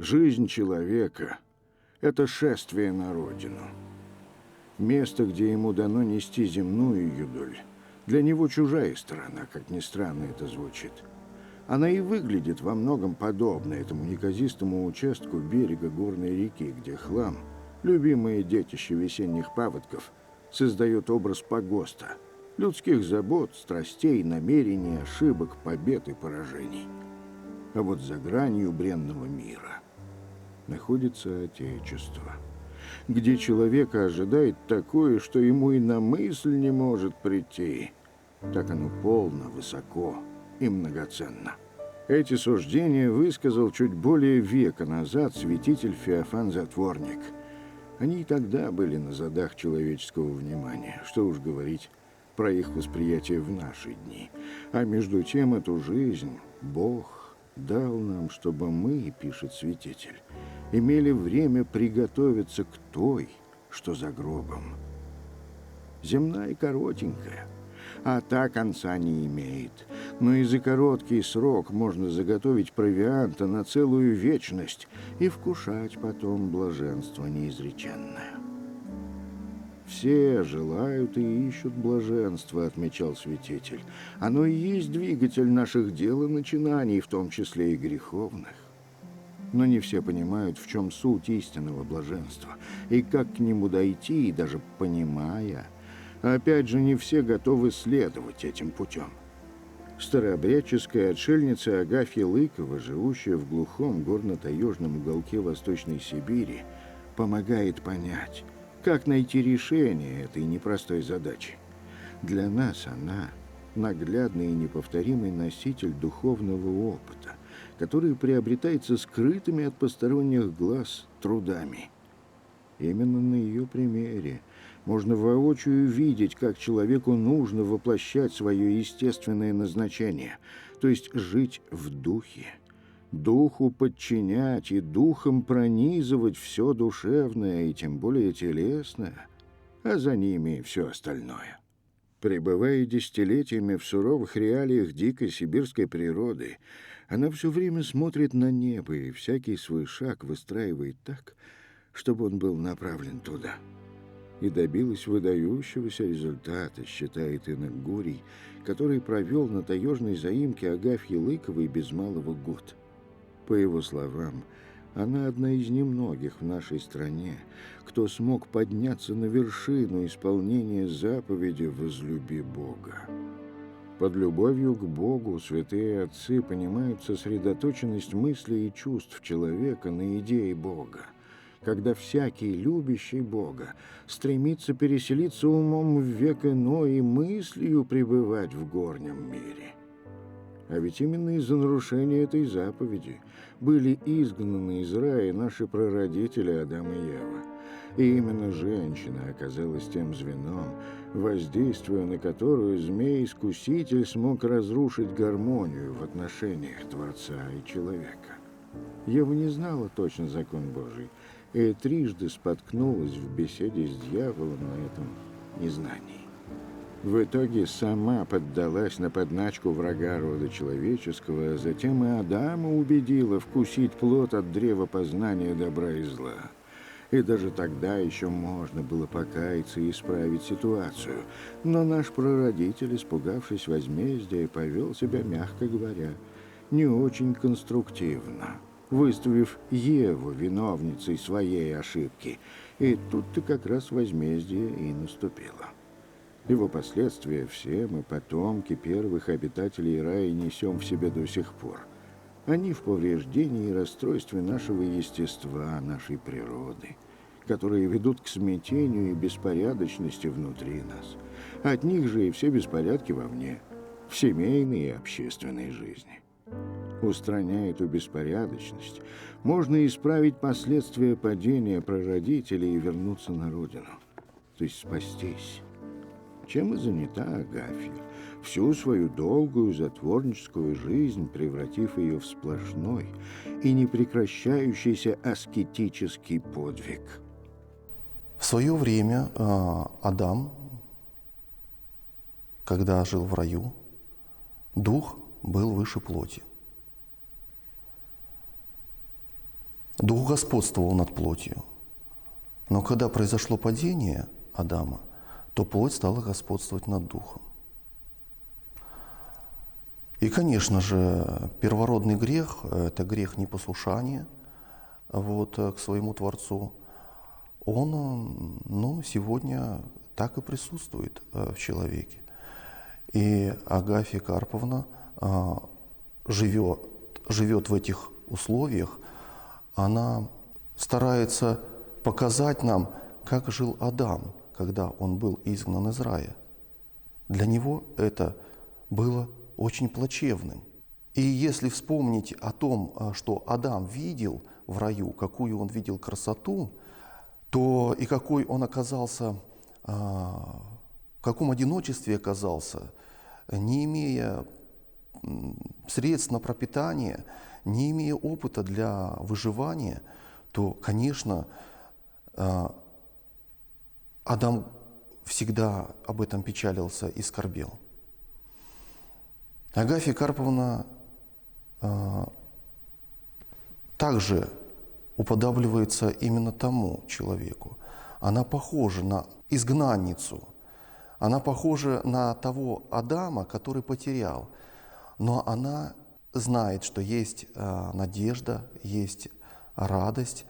Жизнь человека — это шествие на родину. Место, где ему дано нести земную юдоль, для него чужая сторона, как ни странно это звучит. Она и выглядит во многом подобно этому неказистому участку берега горной реки, где хлам, любимое детище весенних паводков, создает образ погоста, людских забот, страстей, намерений, ошибок, побед и поражений. А вот за гранью бренного мира находится Отечество, где человека ожидает такое, что ему и на мысль не может прийти. Так оно полно, высоко и многоценно. Эти суждения высказал чуть более века назад святитель Феофан Затворник. Они и тогда были на задах человеческого внимания, что уж говорить про их восприятие в наши дни. А между тем эту жизнь Бог дал нам, чтобы мы, пишет святитель, имели время приготовиться к той, что за гробом. Земная коротенькая, а та конца не имеет. Но и за короткий срок можно заготовить провианта на целую вечность и вкушать потом блаженство неизреченное. «Все желают и ищут блаженства», — отмечал святитель. «Оно и есть двигатель наших дел и начинаний, в том числе и греховных. Но не все понимают, в чем суть истинного блаженства, и как к нему дойти, и даже понимая, опять же, не все готовы следовать этим путем». Старообрядческая отшельница Агафья Лыкова, живущая в глухом горно-таежном уголке Восточной Сибири, помогает понять, как найти решение этой непростой задачи. Для нас она – наглядный и неповторимый носитель духовного опыта, который приобретается скрытыми от посторонних глаз трудами. Именно на ее примере можно воочию видеть, как человеку нужно воплощать свое естественное назначение, то есть жить в духе, духу подчинять и духом пронизывать все душевное и тем более телесное, а за ними все остальное. Пребывая десятилетиями в суровых реалиях дикой сибирской природы, она все время смотрит на небо и всякий свой шаг выстраивает так, чтобы он был направлен туда. И добилась выдающегося результата, считает инок Гурий, который провел на таежной заимке Агафьи Лыковой без малого год. По его словам, она одна из немногих в нашей стране, кто смог подняться на вершину исполнения заповеди «Возлюби Бога». Под любовью к Богу святые отцы понимают сосредоточенность мыслей и чувств человека на идее Бога, когда всякий, любящий Бога, стремится переселиться умом в век иной и мыслью пребывать в горнем мире. А ведь именно из-за нарушения этой заповеди были изгнаны из рая наши прародители Адам и Ева. И именно женщина оказалась тем звеном, воздействуя на которую змей-искуситель смог разрушить гармонию в отношениях Творца и человека. Ева не знала точно закон Божий, и трижды споткнулась в беседе с дьяволом на этом незнании. В итоге сама поддалась на подначку врага рода человеческого, а затем и Адама убедила вкусить плод от древа познания добра и зла. И даже тогда еще можно было покаяться и исправить ситуацию, но наш прародитель, испугавшись возмездия, повел себя, мягко говоря, не очень конструктивно, выставив Еву виновницей своей ошибки. И тут-то как раз возмездие и наступило. Его последствия все мы, потомки первых обитателей рая, несем в себе до сих пор. Они в повреждении и расстройстве нашего естества, нашей природы, которые ведут к смятению и беспорядочности внутри нас. От них же и все беспорядки вовне, в семейной и общественной жизни. Устраняя эту беспорядочность, можно исправить последствия падения прародителей и вернуться на родину, то есть спастись. Чем и занята Агафья, всю свою долгую затворническую жизнь превратив ее в сплошной и непрекращающийся аскетический подвиг. В свое время Адам, когда жил в раю, дух был выше плоти. Дух господствовал над плотью. Но когда произошло падение Адама, то плоть стала господствовать над духом. И, конечно же, первородный грех – это грех непослушания к своему Творцу. Он сегодня так и присутствует в человеке. И Агафья Карповна живет в этих условиях, она старается показать нам, как жил Адам, когда он был изгнан из рая. Для него это было очень плачевным. И если вспомнить о том, что Адам видел в раю, какую он видел красоту, то и какой он оказался, в каком одиночестве оказался, не имея средств на пропитание, не имея опыта для выживания, то, конечно, Адам всегда об этом печалился и скорбел. Агафья Карповна также уподабливается именно тому человеку. Она похожа на изгнанницу, она похожа на того Адама, который потерял, но она знает, что есть надежда, есть радость,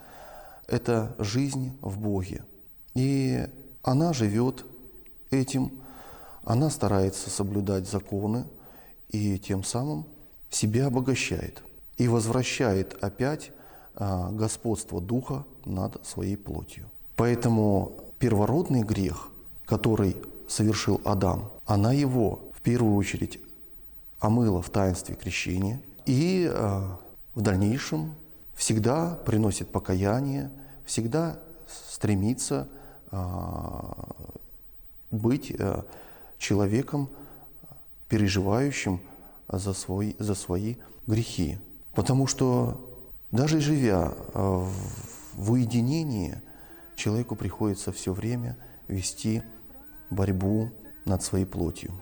это жизнь в Боге. И она живет этим, она старается соблюдать законы и тем самым себя обогащает и возвращает опять господство Духа над своей плотью. Поэтому первородный грех, который совершил Адам, она его в первую очередь омыла в таинстве крещения и в дальнейшем всегда приносит покаяние, всегда стремится быть человеком, переживающим за свои грехи. Потому что даже живя в уединении, человеку приходится все время вести борьбу над своей плотью.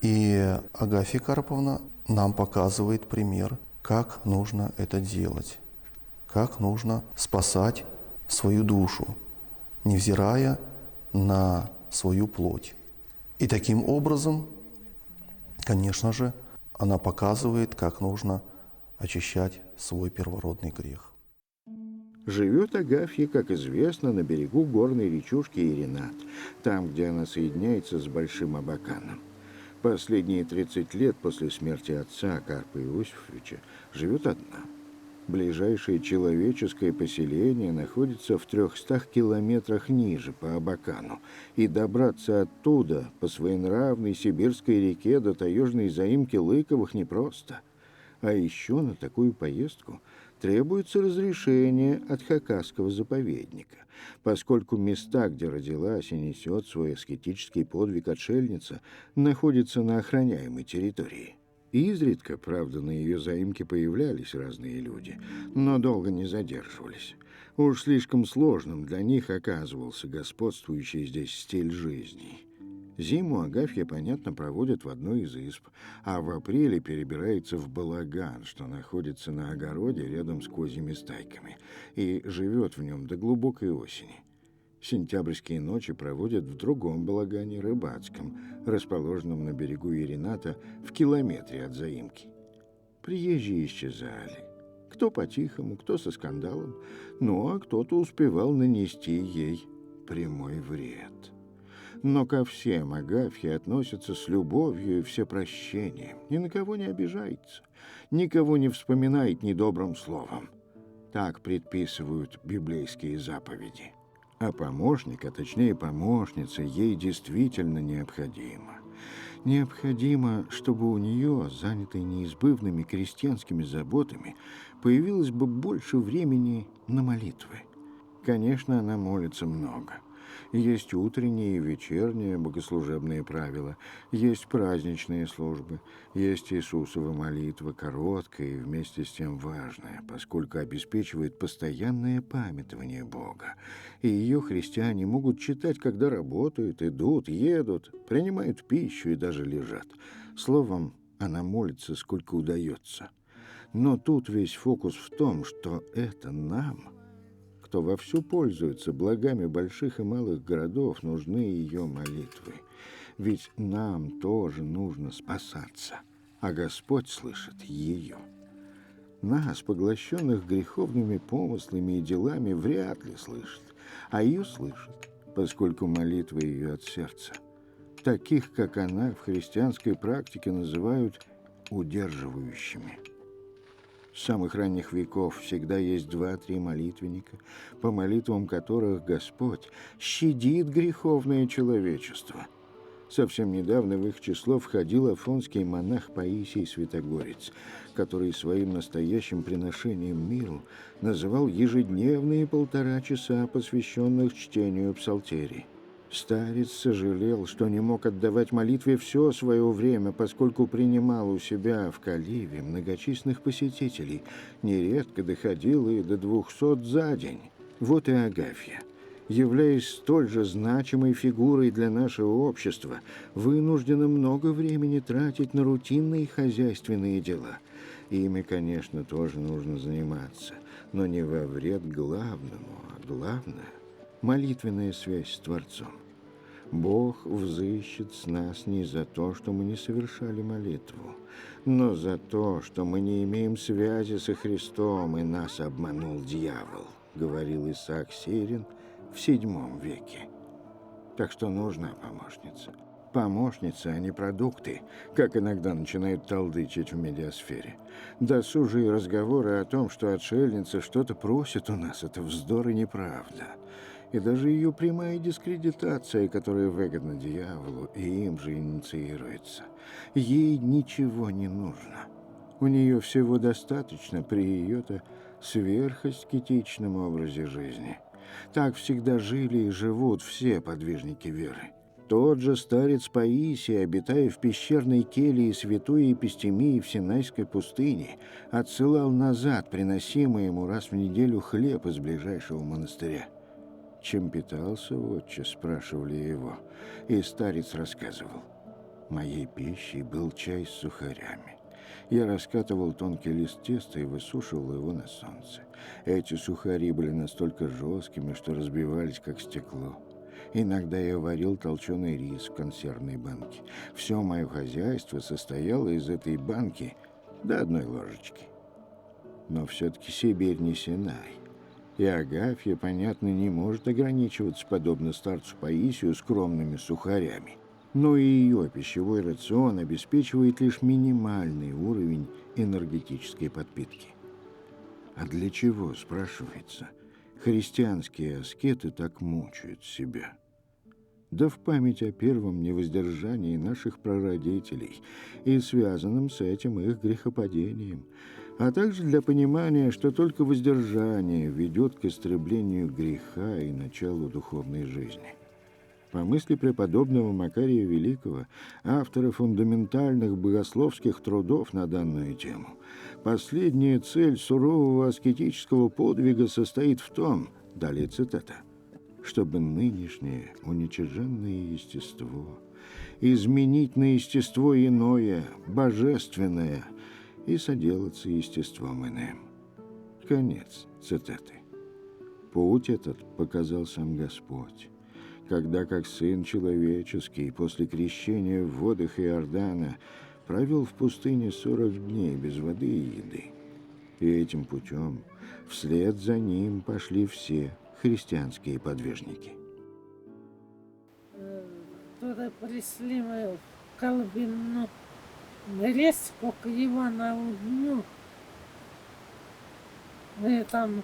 И Агафья Карповна нам показывает пример, как нужно это делать, как нужно спасать свою душу, невзирая на свою плоть. И таким образом, конечно же, она показывает, как нужно очищать свой первородный грех. Живет Агафья, как известно, на берегу горной речушки Иринат, там, где она соединяется с Большим Абаканом. Последние 30 лет после смерти отца Карпа Иосифовича живет одна. Ближайшее человеческое поселение находится в 300 километрах ниже, по Абакану, и добраться оттуда по своенравной сибирской реке до таежной заимки Лыковых непросто. А еще на такую поездку требуется разрешение от Хакасского заповедника, поскольку места, где родилась и несет свой аскетический подвиг отшельница, находятся на охраняемой территории. Изредка, правда, на ее заимке появлялись разные люди, но долго не задерживались. Уж слишком сложным для них оказывался господствующий здесь стиль жизни. Зиму Агафья, понятно, проводит в одной из изб, а в апреле перебирается в балаган, что находится на огороде рядом с козьими стайками, и живет в нем до глубокой осени. Сентябрьские ночи проводят в другом балагане, рыбацком, расположенном на берегу Ирината в километре от заимки. Приезжие исчезали. Кто по-тихому, кто со скандалом, а кто-то успевал нанести ей прямой вред. Но ко всем Агафья относится с любовью и всепрощением, ни на кого не обижается, никого не вспоминает недобрым словом. Так предписывают библейские заповеди. А помощник, а точнее помощница, ей действительно необходима. Необходимо, чтобы у нее, занятой неизбывными крестьянскими заботами, появилось бы больше времени на молитвы. Конечно, она молится много. Есть утренние и вечерние богослужебные правила, есть праздничные службы, есть Иисусова молитва, короткая и вместе с тем важная, поскольку обеспечивает постоянное памятование Бога. И ее христиане могут читать, когда работают, идут, едут, принимают пищу и даже лежат. Словом, она молится, сколько удается. Но тут весь фокус в том, что это нам кто вовсю пользуется благами больших и малых городов, нужны ее молитвы. Ведь нам тоже нужно спасаться, а Господь слышит ее. Нас, поглощенных греховными помыслами и делами, вряд ли слышит, а ее слышит, поскольку молитва ее от сердца. Таких, как она, в христианской практике называют удерживающими. С самых ранних веков всегда есть 2-3 молитвенника, по молитвам которых Господь щадит греховное человечество. Совсем недавно в их число входил афонский монах Паисий Святогорец, который своим настоящим приношением миру называл ежедневные 1,5 часа, посвященных чтению псалтерий. Старец сожалел, что не мог отдавать молитве все свое время, поскольку принимал у себя в Каливе многочисленных посетителей, нередко доходило и до 200 за день. Вот и Агафья, являясь столь же значимой фигурой для нашего общества, вынуждена много времени тратить на рутинные хозяйственные дела. Ими, конечно, тоже нужно заниматься, но не во вред главному, а главное – молитвенная связь с Творцом. Бог взыщет с нас не за то, что мы не совершали молитву, но за то, что мы не имеем связи со Христом, и нас обманул дьявол, говорил Исаак Сирин в VII веке. Так что нужна помощница. Помощница, а не продукты, как иногда начинают толдычить в медиасфере. Досужие разговоры о том, что отшельница что-то просит у нас, это вздор и неправда. И даже ее прямая дискредитация, которая выгодна дьяволу, и им же инициируется. Ей ничего не нужно. У нее всего достаточно при ее-то сверхаскетичном образе жизни. Так всегда жили и живут все подвижники веры. Тот же старец Паисий, обитая в пещерной келье святой Епистемии в Синайской пустыне, отсылал назад приносимый ему раз в неделю хлеб из ближайшего монастыря. «Чем питался, отче?» – спрашивали его, и старец рассказывал. «Моей пищей был чай с сухарями. Я раскатывал тонкий лист теста и высушивал его на солнце. Эти сухари были настолько жесткими, что разбивались, как стекло. Иногда я варил толченый рис в консервной банке. Все мое хозяйство состояло из этой банки до 1 ложечки. Но все-таки Сибирь не Синай. И Агафья, понятно, не может ограничиваться, подобно старцу Паисию, скромными сухарями. Но и ее пищевой рацион обеспечивает лишь минимальный уровень энергетической подпитки. А для чего, спрашивается, христианские аскеты так мучают себя? Да в память о первом невоздержании наших прародителей и связанном с этим их грехопадением, а также для понимания, что только воздержание ведет к истреблению греха и началу духовной жизни. По мысли преподобного Макария Великого, автора фундаментальных богословских трудов на данную тему, последняя цель сурового аскетического подвига состоит в том, далее цитата, чтобы нынешнее уничиженное естество изменить на естество иное, божественное, и соделаться естеством иным. Конец цитаты. Путь этот показал сам Господь, когда, как Сын Человеческий, после крещения в водах Иордана провел в пустыне 40 дней без воды и еды. И этим путем вслед за ним пошли все христианские подвижники. Туда пришли мы в Колбину резко к Иванову дню. Мы там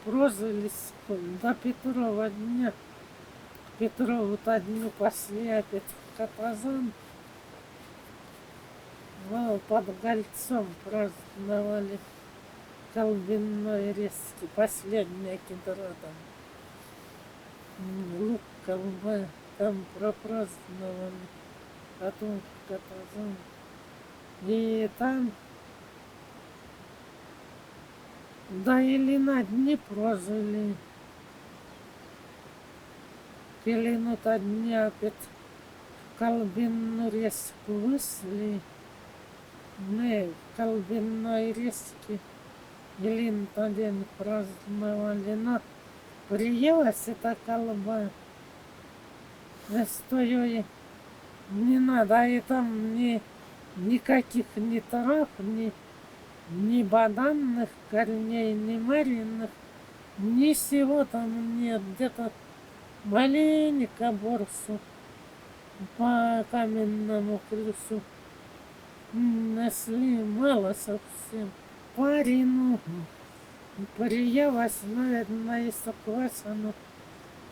прожились до Петрова дня. Петрову-то дню пошли опять в Катазан. Мы под Гольцом праздновали колбинной резки, последняя кедра там. Лук, колба, там пропраздновали. Потом в Катазан. И там да или на дни прожили. Или на дни опять в колбинную резку вышли. Мы в колбинной резке Ильин-то день праздновали, но приелась эта колба. Я стою и не надо, и там никаких ни трав, ни бананных корней, ни маринных, ни всего там нет. Где-то маленько борсу по каменному крысу несли, мало совсем. Парину приелась, наверное, если квасану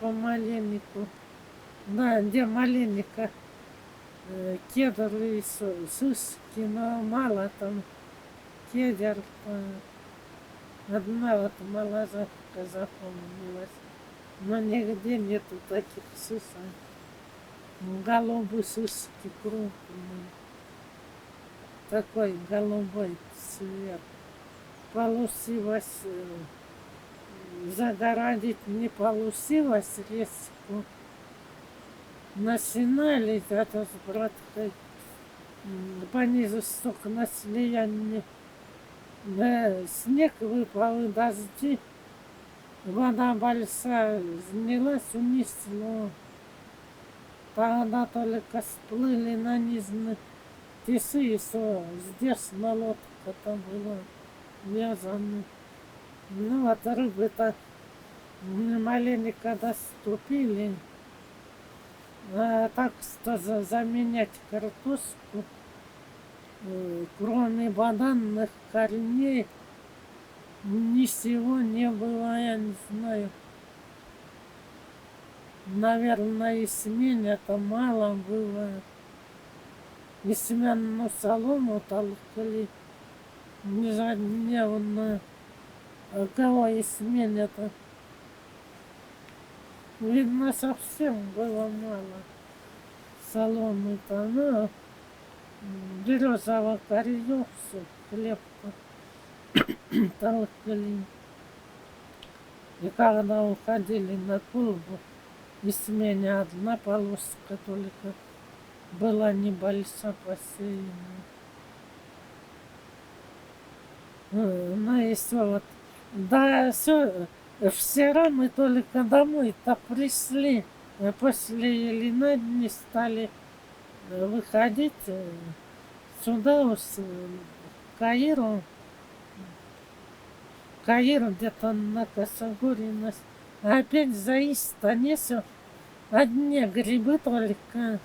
помаленьку. Да, где маленько кедр и сыски, но мало там кедр. Одна вот малазавка запомнилась. Но нигде нету таких сысок. Голубые сыски крупные. Такой голубой цвет. Получилось загородить не получилось резку. Начинали это с браткой по низу столько на слияние. Снег выпал и дожди. Вода большая снялась, унесло. Тогда только сплыли на низны тисы, и все. Здесь на лодка-то была вязана. Ну, вот рыбы-то маленько доступили. А так что заменять картошку, кроме бананных корней, ничего не было, я не знаю. Наверное, и сменя-то мало было. И сменную солому толкали ежедневно. А кого и сменя-то? Видно, совсем было мало соломы-то. Ну, березового корьев, хлеб-то толкали. И когда уходили на клубу, и смене одна полоска только была небольшая посеянная. Ну и все вот. Да, все мы только домой-то пришли. После Ильина дни стали выходить сюда, в Каир где-то на Косогоре нас. А опять заисто несу. Одни грибы только.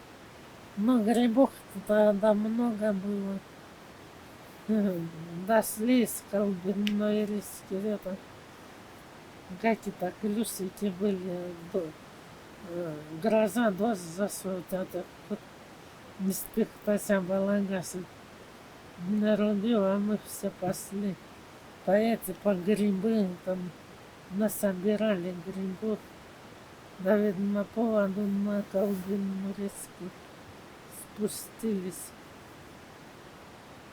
Но грибов-то тогда много было. Дошли из колбинной риски где-то. Какие-то клюшики были. Гроза, дождь засветят. Не спектася балагасы. Нарубил, а мы все пошли. По грибы там насобирали грибов. Да, видно, по воду на колбинную речку спустились.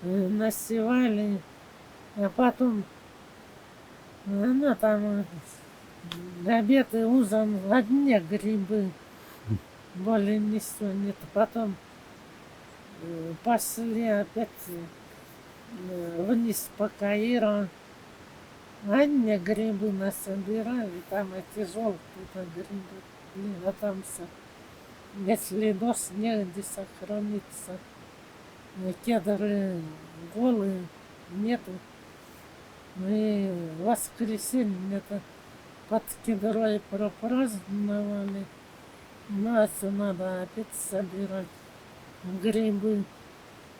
Насевали, а потом она там обед и ужин одни грибы. Более ничего нет. Потом пошли опять вниз по Каиру. Одни грибы насобирали, там эти желтые грибы. Блин, а там все. Если дождь, негде сохраниться. Кедры голые, нету. И в воскресенье это под кедрой пропраздновали. Настя надо опять собирать грибы.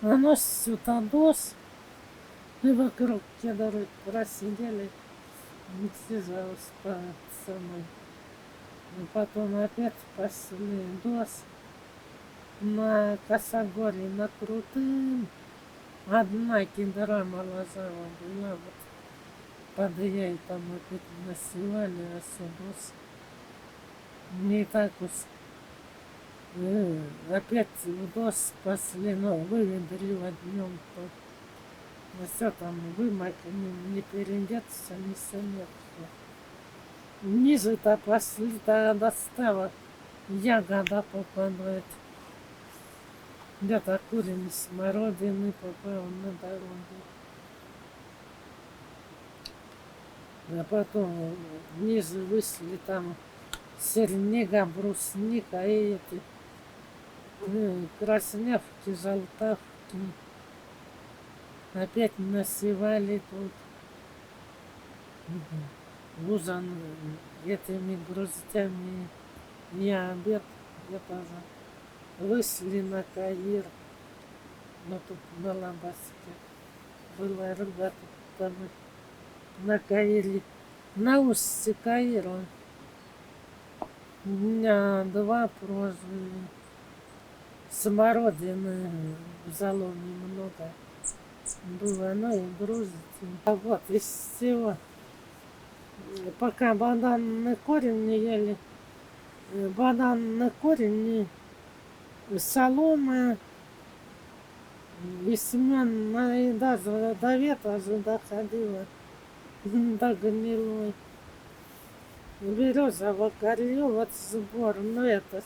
А ночь сюда дождь. И вокруг кедры просидели. Не связалась по самой. И потом опять пошли дождь. На Косогоре, на Крутым. Одна кедра молозава была. Вот под ей там опять насевали, а дождь. Не так уж. Опять в дождь пошли, но выведрила днем-то. Ну все там вымокли, не переодеться, ни все нет. Ниже-то пошли, тогда стала ягода попадать. Где-то куриный смородины попал на дорогу. А потом вниз вышли там сернега, брусника и эти краснявки, желтавки. Опять насевали тут ужин этими груздями. И обед я тоже. Вышли на Каир. Но тут была баска. Была рыба, там на Каире. На устье Каира. Дня два прожили. Смородины в заломе много было, ну и грузите. А вот из всего, пока бананный корень не ели, бананный корень, солома, и семена, и даже до ветра же доходила, до гнилой. Березового корню, вот сбор, ну это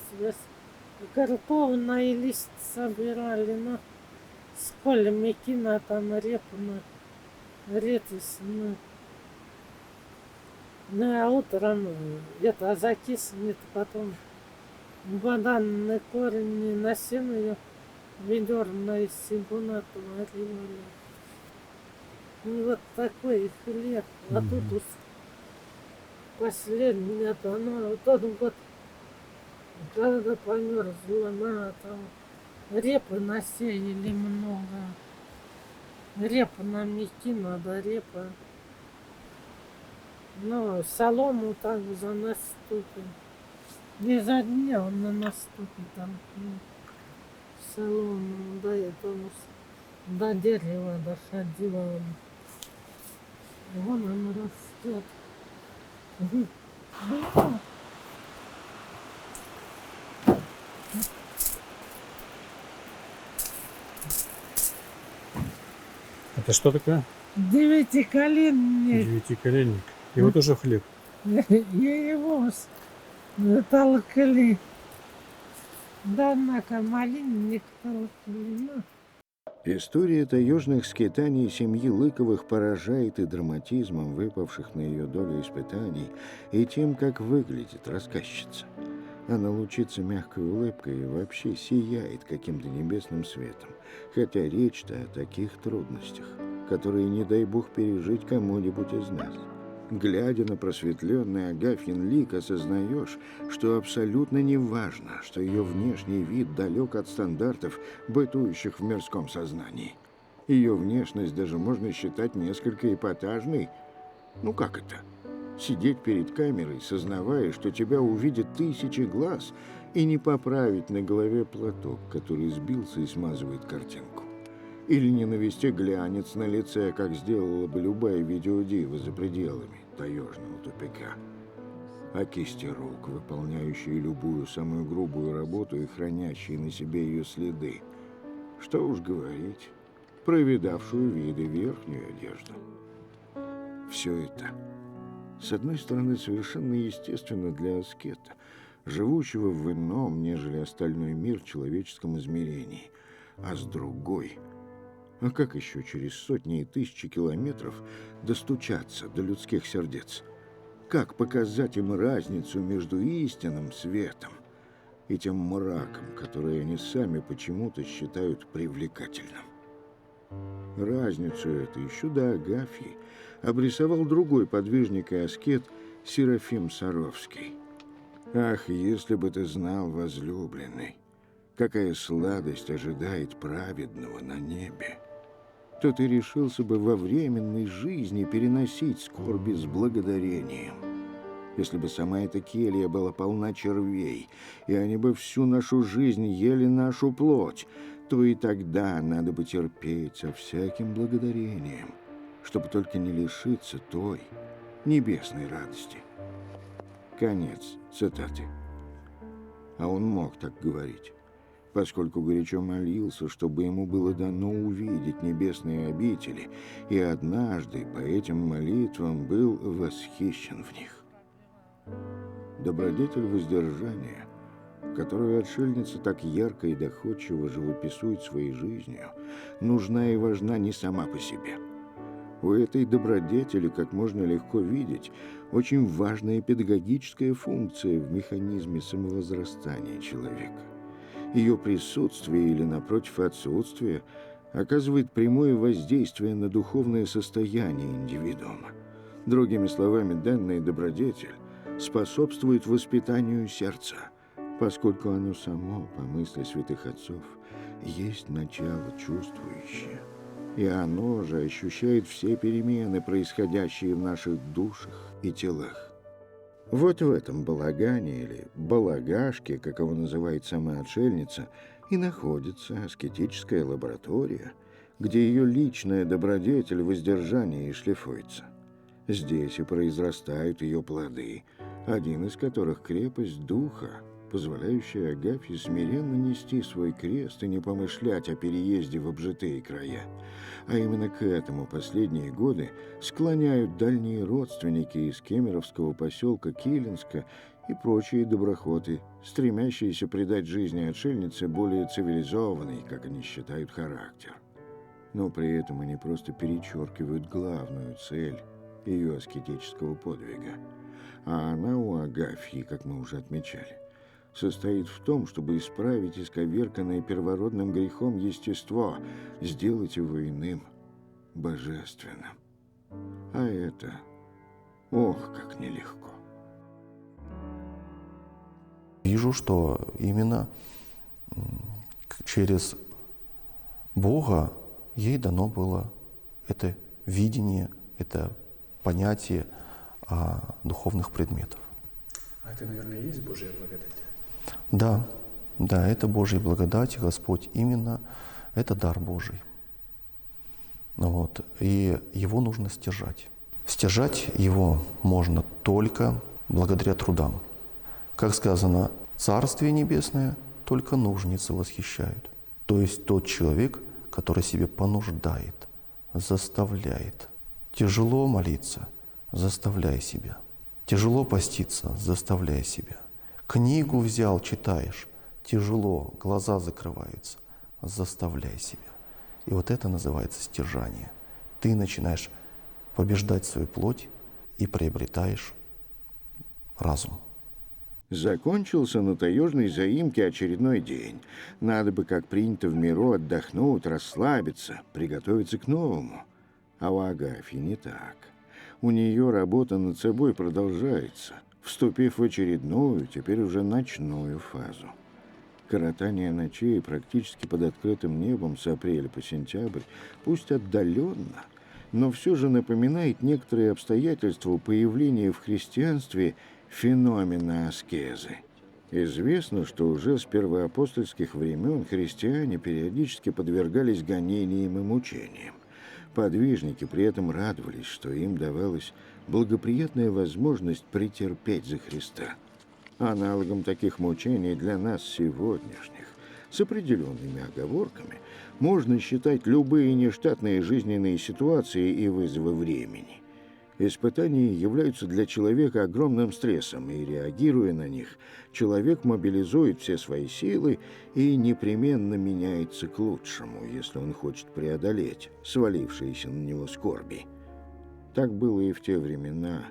картофельный лист собирали, но сколь мекина там репна, ретис, ну а утром это закиснет, потом бананный корень на сено ведерно из сибуна творили. И вот такой хлеб, а тут уж последний, это, ну, тот год, когда померзла, на там репы насеяли много. Репа нам идти надо, репа. Ну, солому также наступит. Не за дня он наступит там. Солому, да, это уж до дерева доходило. Вон он растет. Да. Это что такое? Девятиколенник. Девятиколенник. И вот тоже хлеб. Я его толкали. Да, на малинник толкали. Ну. История таежных скитаний семьи Лыковых поражает и драматизмом выпавших на ее долю испытаний, и тем, как выглядит рассказчица. Она лучится мягкой улыбкой и вообще сияет каким-то небесным светом, хотя речь-то о таких трудностях, которые, не дай бог, пережить кому-нибудь из нас. Глядя на просветленный Агафьин лик, осознаешь, что абсолютно не важно, что ее внешний вид далек от стандартов, бытующих в мирском сознании. Ее внешность даже можно считать несколько эпатажной. Ну как это? Сидеть перед камерой, сознавая, что тебя увидят тысячи глаз, и не поправить на голове платок, который сбился и смазывает картинку. Или не навести глянец на лице, как сделала бы любая видеодива за пределами таежного тупика. А кисти рук, выполняющие любую самую грубую работу и хранящие на себе ее следы. Что уж говорить, провидавшую виды верхнюю одежду. Все это, с одной стороны, совершенно естественно для аскета, живущего в ином, нежели остальной мир, человеческом измерении, а с другой – а как еще через сотни и тысячи километров достучаться до людских сердец? Как показать им разницу между истинным светом и тем мраком, который они сами почему-то считают привлекательным? Разницу эту еще до Агафьи обрисовал другой подвижник и аскет Серафим Саровский. «Ах, если бы ты знал, возлюбленный, какая сладость ожидает праведного на небе, то ты решился бы во временной жизни переносить скорби с благодарением. Если бы сама эта келья была полна червей, и они бы всю нашу жизнь ели нашу плоть, то и тогда надо бы терпеть со всяким благодарением, чтобы только не лишиться той небесной радости». Конец цитаты. А он мог так говорить, поскольку горячо молился, чтобы ему было дано увидеть небесные обители, и однажды по этим молитвам был восхищен в них. Добродетель воздержания, которую отшельница так ярко и доходчиво живописует своей жизнью, нужна и важна не сама по себе. У этой добродетели, как можно легко видеть, очень важная педагогическая функция в механизме самовозрастания человека. Ее присутствие или, напротив, отсутствие оказывает прямое воздействие на духовное состояние индивидуума. Другими словами, данная добродетель способствует воспитанию сердца, поскольку оно само, по мысли святых отцов, есть начало чувствующее. И оно же ощущает все перемены, происходящие в наших душах и телах. Вот в этом балагане, или балагашке, как его называет сама отшельница, и находится аскетическая лаборатория, где ее личная добродетель воздержания и шлифуется. Здесь и произрастают ее плоды, один из которых — крепость духа, позволяющая Агафье смиренно нести свой крест и не помышлять о переезде в обжитые края. А именно к этому последние годы склоняют дальние родственники из кемеровского поселка Килинска и прочие доброхоты, стремящиеся придать жизни отшельнице более цивилизованный, как они считают, характер. Но при этом они просто перечеркивают главную цель ее аскетического подвига. А она у Агафьи, как мы уже отмечали, состоит в том, чтобы исправить исковерканное первородным грехом естество, сделать его иным, божественным. А это, ох, как нелегко. Вижу, что именно через Бога ей дано было это видение, это понятие духовных предметов. А это, наверное, и есть Божья благодать? Да, да, это Божья благодать, Господь именно, это дар Божий. Вот. И его нужно стяжать. Стяжать его можно только благодаря трудам. Как сказано, Царствие Небесное только нужницы восхищают. То есть тот человек, который себе понуждает, заставляет. Тяжело молиться — заставляй себя. Тяжело поститься — заставляй себя. Книгу взял, читаешь, тяжело, глаза закрываются, заставляй себя. И вот это называется стяжание. Ты начинаешь побеждать свою плоть и приобретаешь разум. Закончился на таежной заимке очередной день. Надо бы, как принято в миру, отдохнуть, расслабиться, приготовиться к новому. А у Агафьи не так. У нее работа над собой продолжается, вступив в очередную, теперь уже ночную фазу. Коротание ночей практически под открытым небом с апреля по сентябрь, пусть отдаленно, но все же напоминает некоторые обстоятельства появления в христианстве феномена аскезы. Известно, что уже с первоапостольских времен христиане периодически подвергались гонениям и мучениям. Подвижники при этом радовались, что им давалась благоприятная возможность претерпеть за Христа. Аналогом таких мучений для нас сегодняшних, с определенными оговорками, можно считать любые нештатные жизненные ситуации и вызовы времени. Испытания являются для человека огромным стрессом, и, реагируя на них, человек мобилизует все свои силы и непременно меняется к лучшему, если он хочет преодолеть свалившиеся на него скорби. Так было и в те времена,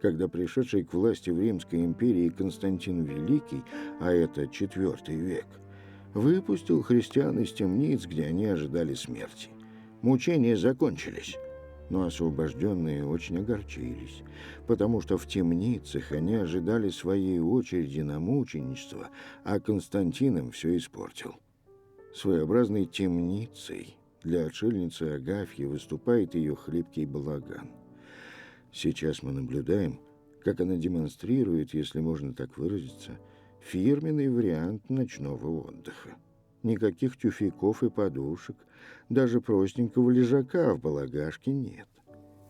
когда пришедший к власти в Римской империи Константин Великий, а это IV век, выпустил христиан из темниц, где они ожидали смерти. Мучения закончились. Но освобожденные очень огорчились, потому что в темницах они ожидали своей очереди на мученичество, а Константин им все испортил. Своеобразной темницей для отшельницы Агафьи выступает ее хлипкий балаган. Сейчас мы наблюдаем, как она демонстрирует, если можно так выразиться, фирменный вариант ночного отдыха. Никаких тюфяков и подушек, даже простенького лежака в балагашке нет.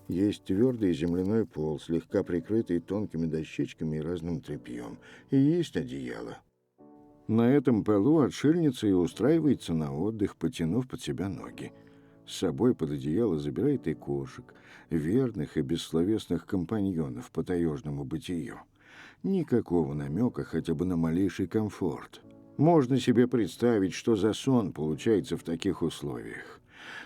Есть твердый земляной пол, слегка прикрытый тонкими дощечками и разным тряпьем, и есть одеяло. На этом полу отшельница и устраивается на отдых, потянув под себя ноги. С собой под одеяло забирает и кошек, верных и бессловесных компаньонов по таежному бытию. Никакого намека хотя бы на малейший комфорт. Можно себе представить, что за сон получается в таких условиях.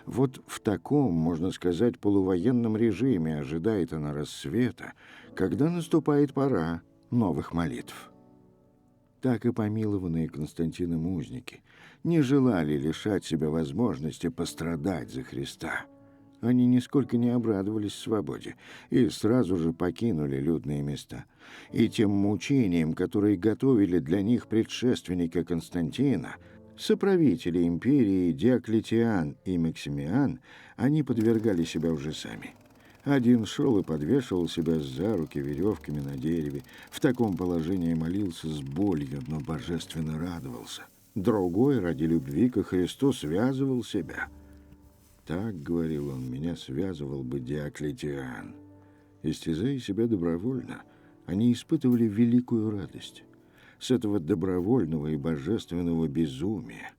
Вот в таком, можно сказать, полувоенном режиме ожидает она рассвета, когда наступает пора новых молитв. Так и помилованные Константином узники не желали лишать себя возможности пострадать за Христа. Они нисколько не обрадовались свободе и сразу же покинули людные места. И тем мучениям, которые готовили для них предшественника Константина, соправители империи Диоклетиан и Максимиан, они подвергали себя уже сами. Один шел и подвешивал себя за руки веревками на дереве. В таком положении молился с болью, но божественно радовался. Другой ради любви ко Христу связывал себя. Так, говорил он, меня связывал бы Диоклетиан. Истязая себя добровольно, они испытывали великую радость. С этого добровольного и божественного безумия,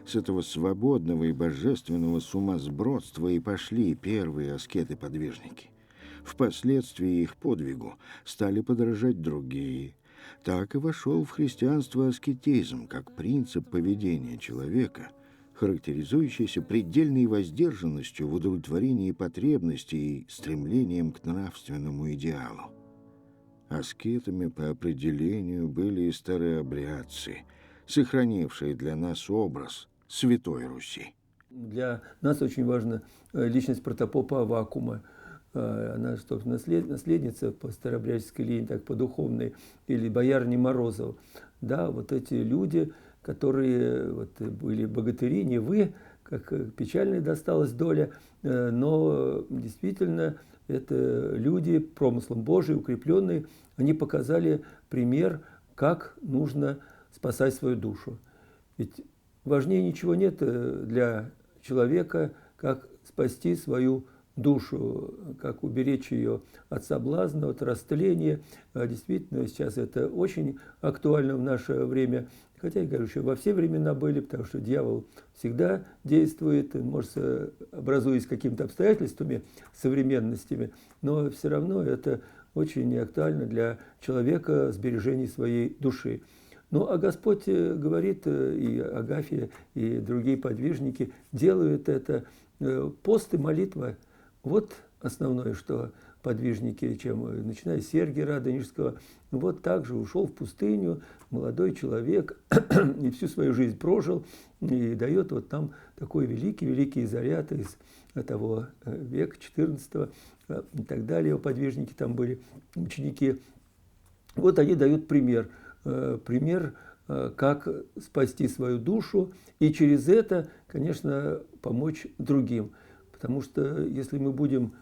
с этого свободного и божественного сумасбродства и пошли первые аскеты-подвижники. Впоследствии их подвигу стали подражать другие. Так и вошел в христианство аскетизм, как принцип поведения человека, характеризующийся предельной воздержанностью в удовлетворении потребностей и стремлением к нравственному идеалу. Аскетами по определению были и старообрядцы, сохранившие для нас образ Святой Руси. Для нас очень важна личность протопопа Аввакума. Она, собственно, наследница по старообрядческой линии, так по духовной, или боярни Морозов. Да, вот эти люди, которые вот, были богатыри, не вы, как печальная досталась доля, но действительно это люди промыслом Божиим, укрепленные, они показали пример, как нужно спасать свою душу. Ведь важнее ничего нет для человека, как спасти свою душу, как уберечь ее от соблазна, от растления. Действительно, сейчас это очень актуально в наше время. Хотя, я говорю, еще во все времена были, потому что дьявол всегда действует, может, образуясь какими-то обстоятельствами, современностями, но все равно это очень актуально для человека сбережения своей души. Ну, а Господь говорит, и Агафья, и другие подвижники делают это. Пост и молитва – вот основное, что подвижники, чем начиная с Сергия Радонежского, вот также ушел в пустыню, молодой человек, и всю свою жизнь прожил, и дает вот там такой великий заряд из того века XIV и так далее. Подвижники там были, ученики. Вот они дают пример, как спасти свою душу и через это, конечно, помочь другим. Потому что если мы будем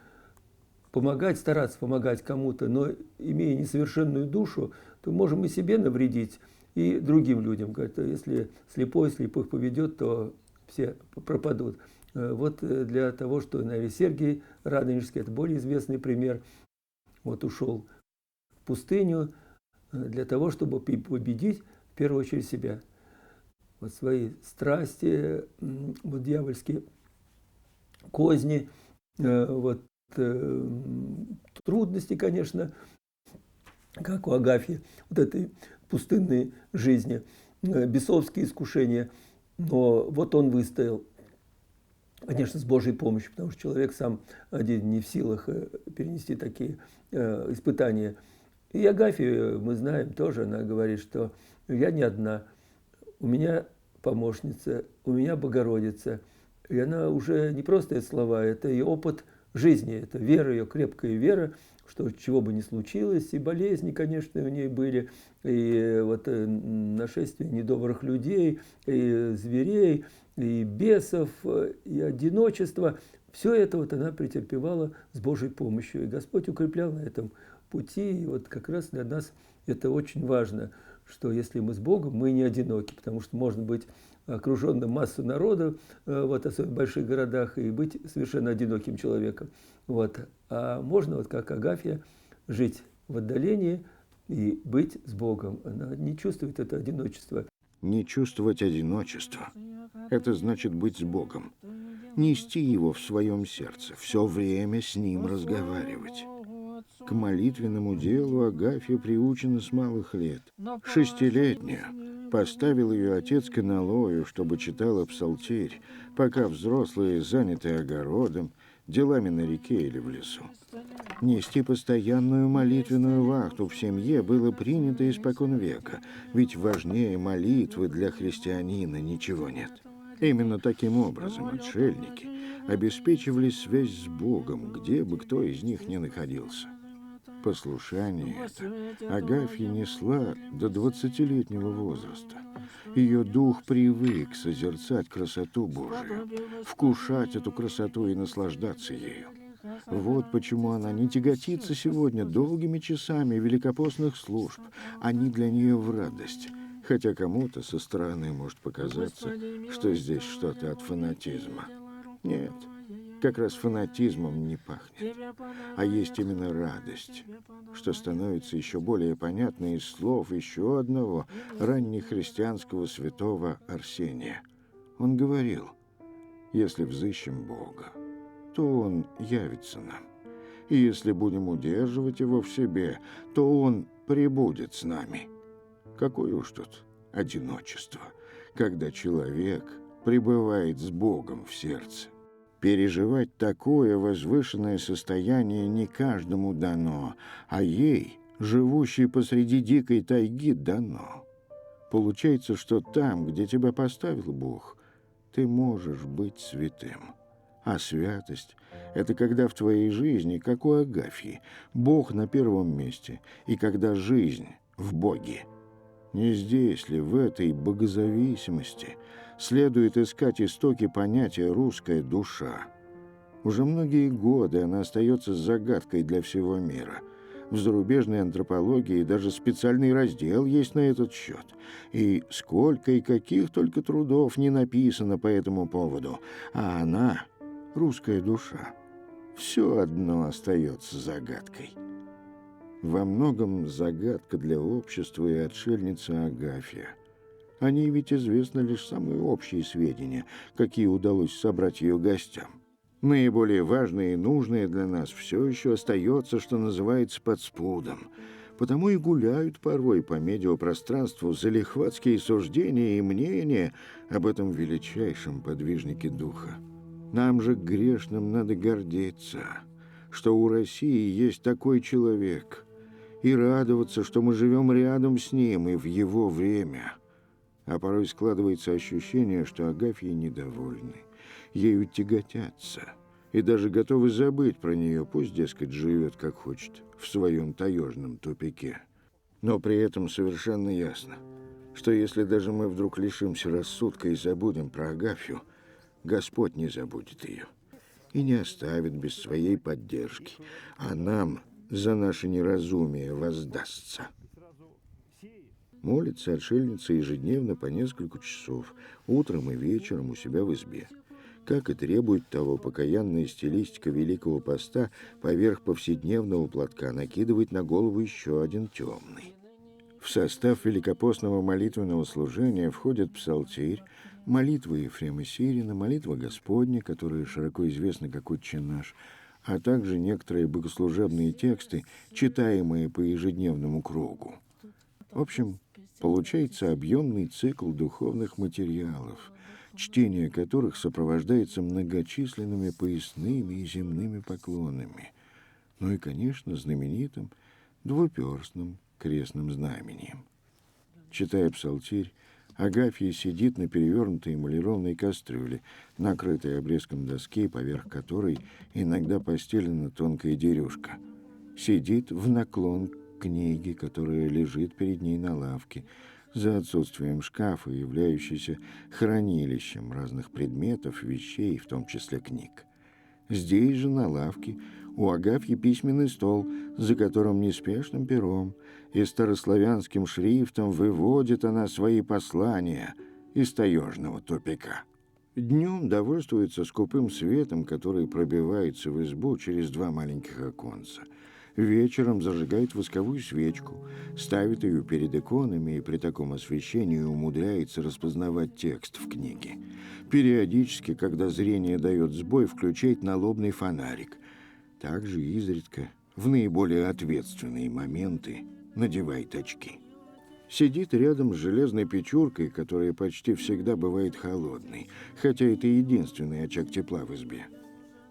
помогать, стараться помогать кому-то, но имея несовершенную душу, то можем и себе навредить, и другим людям. Говорят, если слепых поведет, то все пропадут. Вот для того, что, наверное, Сергий Радонежский, это более известный пример, вот ушел в пустыню для того, чтобы победить в первую очередь себя. Вот свои страсти, вот дьявольские козни, вот, трудности, конечно, как у Агафьи, вот этой пустынной жизни, бесовские искушения. Но вот он выстоял, конечно, с Божьей помощью, потому что человек сам один не в силах перенести такие испытания. И Агафья, мы знаем тоже, она говорит, что я не одна, у меня помощница, у меня Богородица. И она уже не просто эти слова, это ее опыт жизни, это вера, ее крепкая вера, что чего бы ни случилось, и болезни, конечно, у ней были, и вот нашествие недобрых людей, и зверей, и бесов, и одиночество. Все это вот она претерпевала с Божьей помощью. И Господь укреплял на этом пути. И вот как раз для нас это очень важно, что если мы с Богом, мы не одиноки, потому что можно быть окруженным массой народу, вот, особенно в больших городах, и быть совершенно одиноким человеком. Вот. А можно, вот как Агафья, жить в отдалении и быть с Богом. Она не чувствует это одиночество. Не чувствовать одиночества – это значит быть с Богом, нести Его в своем сердце, все время с Ним разговаривать. К молитвенному делу Агафья приучена с малых лет. 6-летнюю Поставил ее отец к аналою, чтобы читала псалтирь, пока взрослые заняты огородом, делами на реке или в лесу. Нести постоянную молитвенную вахту в семье было принято испокон века, ведь важнее молитвы для христианина ничего нет. Именно таким образом отшельники обеспечивали связь с Богом, где бы кто из них ни находился. Послушание это Агафья несла до 20-летнего возраста. Ее дух привык созерцать красоту Божию, вкушать эту красоту и наслаждаться ею. Вот почему она не тяготится сегодня долгими часами великопостных служб. Они для нее в радость. Хотя кому-то со стороны может показаться, что здесь что-то от фанатизма. Нет, как раз фанатизмом не пахнет, а есть именно радость, что становится еще более понятно из слов еще одного раннехристианского святого Арсения. Он говорил: «Если взыщем Бога, то Он явится нам, и если будем удерживать Его в себе, то Он пребудет с нами». Какое уж тут одиночество, когда человек пребывает с Богом в сердце. Переживать такое возвышенное состояние не каждому дано, а ей, живущей посреди дикой тайги, дано. Получается, что там, где тебя поставил Бог, ты можешь быть святым. А святость — это когда в твоей жизни, как у Агафьи, Бог на первом месте, и когда жизнь в Боге. Не здесь ли, в этой богозависимости, следует искать истоки понятия «русская душа»? Уже многие годы она остается загадкой для всего мира. В зарубежной антропологии даже специальный раздел есть на этот счет. И сколько и каких только трудов не написано по этому поводу. А она, русская душа, все одно остается загадкой. Во многом загадка для общества и отшельница Агафья. О ней ведь известны лишь самые общие сведения, какие удалось собрать ее гостям. Наиболее важное и нужное для нас все еще остается, что называется, под спудом. Потому и гуляют порой по медиапространству залихватские суждения и мнения об этом величайшем подвижнике духа. Нам же, грешным, надо гордиться, что у России есть такой человек, и радоваться, что мы живем рядом с ним и в его время. А порой складывается ощущение, что Агафьи недовольны, ею тяготятся, и даже готовы забыть про нее, пусть, дескать, живет как хочет, в своем таежном тупике. Но при этом совершенно ясно, что если даже мы вдруг лишимся рассудка и забудем про Агафью, Господь не забудет ее и не оставит без своей поддержки, а нам за наше неразумие воздастся. Молится отшельница ежедневно по несколько часов, утром и вечером у себя в избе. Как и требует того покаянная стилистика Великого Поста, поверх повседневного платка накидывает на голову еще один темный. В состав великопостного молитвенного служения входят псалтирь, молитва Ефрема Сирина, молитва Господня, которая широко известна как «Отче наш», а также некоторые богослужебные тексты, читаемые по ежедневному кругу. В общем, получается объемный цикл духовных материалов, чтение которых сопровождается многочисленными поясными и земными поклонами, ну и, конечно, знаменитым двуперстным крестным знамением. Читая псалтирь, Агафья сидит на перевернутой эмалированной кастрюле, накрытой обрезком доски, поверх которой иногда постелена тонкая дерюшка. Сидит в наклон к книге, которая лежит перед ней на лавке, за отсутствием шкафа, являющейся хранилищем разных предметов, вещей, в том числе книг. Здесь же, на лавке, у Агафьи письменный стол, за которым неспешным пером и старославянским шрифтом выводит она свои послания из таежного тупика. Днем довольствуется скупым светом, который пробивается в избу через два маленьких оконца. Вечером зажигает восковую свечку, ставит ее перед иконами и при таком освещении умудряется распознавать текст в книге. Периодически, когда зрение дает сбой, включает налобный фонарик. Также изредка, в наиболее ответственные моменты, надевает очки. Сидит рядом с железной печуркой, которая почти всегда бывает холодной, хотя это единственный очаг тепла в избе.